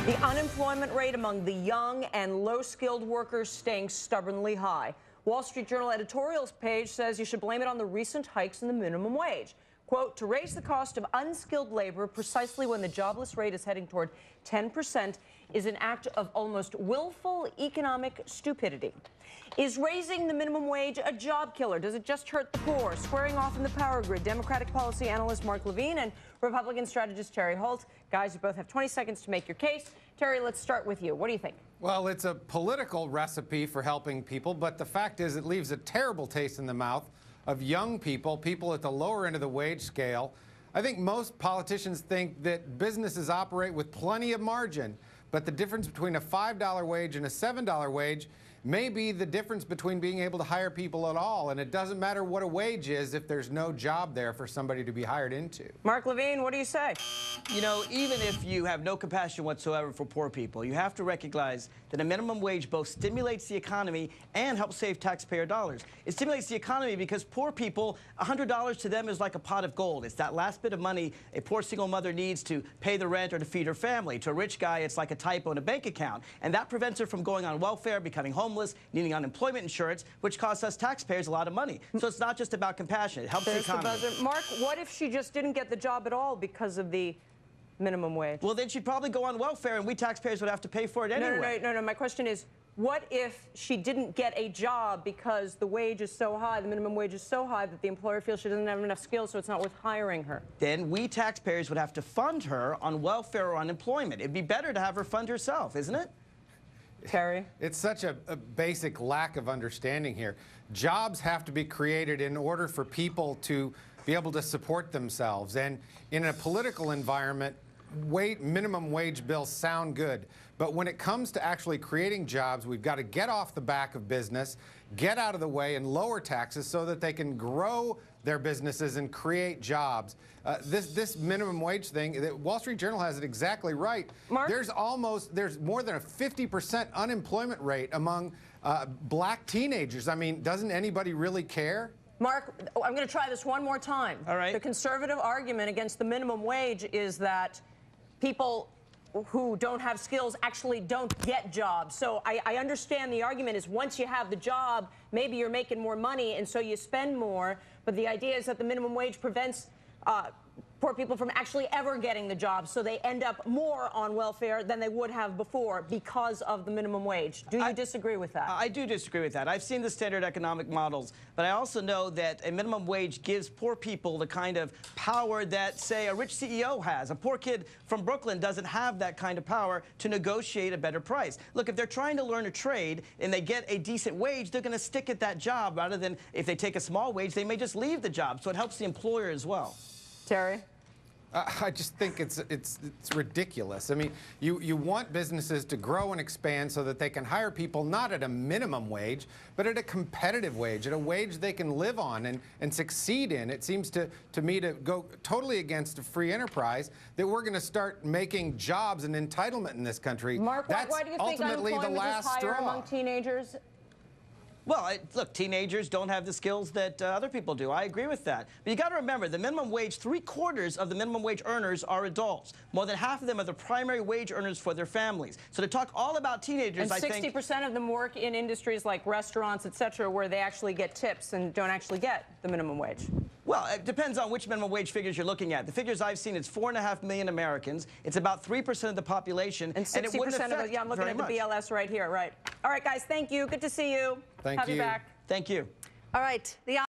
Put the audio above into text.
The unemployment rate among the young and low-skilled workers staying stubbornly high. Wall Street Journal editorials page says you should blame it on the recent hikes in the minimum wage. Quote, to raise the cost of unskilled labor precisely when the jobless rate is heading toward 10% is an act of almost willful economic stupidity. Is raising the minimum wage a job killer? Does it just hurt the poor? Squaring off in the power grid, Democratic policy analyst Mark Levine and Republican strategist Terry Holt. Guys, you both have 20 seconds to make your case. Terry, let's start with you. What do you think? Well, it's a political recipe for helping people, but the fact is it leaves a terrible taste in the mouth of young people, people at the lower end of the wage scale. I think most politicians think that businesses operate with plenty of margin, but the difference between a $5 wage and a $7 wage may be the difference between being able to hire people at all. And it doesn't matter what a wage is if there's no job there for somebody to be hired into. Mark Levine, what do you say? You know, even if you have no compassion whatsoever for poor people, you have to recognize that a minimum wage both stimulates the economy and helps save taxpayer dollars. It stimulates the economy because poor people, $100 to them is like a pot of gold. It's that last bit of money a poor single mother needs to pay the rent or to feed her family. To a rich guy, it's like a typo in a bank account. And that prevents her from going on welfare, becoming homeless, needing unemployment insurance, which costs us taxpayers a lot of money. So it's not just about compassion. It helps the economy. Mark, what if she just didn't get the job at all because of the minimum wage? Well, then she'd probably go on welfare, and we taxpayers would have to pay for it anyway. No. My question is, what if she didn't get a job because the wage is so high, the minimum wage is so high that the employer feels she doesn't have enough skills, so it's not worth hiring her? Then we taxpayers would have to fund her on welfare or unemployment. It'd be better to have her fund herself, isn't it? Terry? It's such a basic lack of understanding here. Jobs have to be created in order for people to be able to support themselves. And in a political environment, minimum wage bills sound good. But when it comes to actually creating jobs, we've got to get off the back of business, get out of the way, and lower taxes so that they can grow their businesses and create jobs. This minimum wage thing, the Wall Street Journal has it exactly right. Mark? There's more than a 50% unemployment rate among black teenagers. I mean, doesn't anybody really care? Mark, I'm going to try this one more time. All right. The conservative argument against the minimum wage is that people who don't have skills actually don't get jobs. So I understand the argument is once you have the job, maybe you're making more money and so you spend more. But the idea is that the minimum wage prevents poor people from actually ever getting the job, so they end up more on welfare than they would have before because of the minimum wage. Do you disagree with that? I do disagree with that. I've seen the standard economic models, but I also know that a minimum wage gives poor people the kind of power that, say, a rich CEO has. A poor kid from Brooklyn doesn't have that kind of power to negotiate a better price. Look, if they're trying to learn a trade and they get a decent wage, they're going to stick at that job rather than if they take a small wage, they may just leave the job. So it helps the employer as well. Terry? I just think it's ridiculous. I mean, you want businesses to grow and expand so that they can hire people not at a minimum wage, but at a competitive wage, at a wage they can live on and succeed in. It seems to me to go totally against a free enterprise that we're going to start making jobs an entitlement in this country. Mark, why do you think unemployment is higher among teenagers? Well, look, teenagers don't have the skills that other people do. I agree with that. But you got to remember, the minimum wage, 3/4 of the minimum wage earners are adults. More than half of them are the primary wage earners for their families. So to talk all about teenagers, and 60% of them work in industries like restaurants, et cetera, where they actually get tips and don't actually get the minimum wage. Well, it depends on which minimum wage figures you're looking at. The figures I've seen, it's 4.5 million Americans. It's about 3% of the population. And 60% of it, yeah, I'm looking at the BLS right here, right. All right, guys, thank you. Good to see you. Thank you. Have you back. Thank you. All right.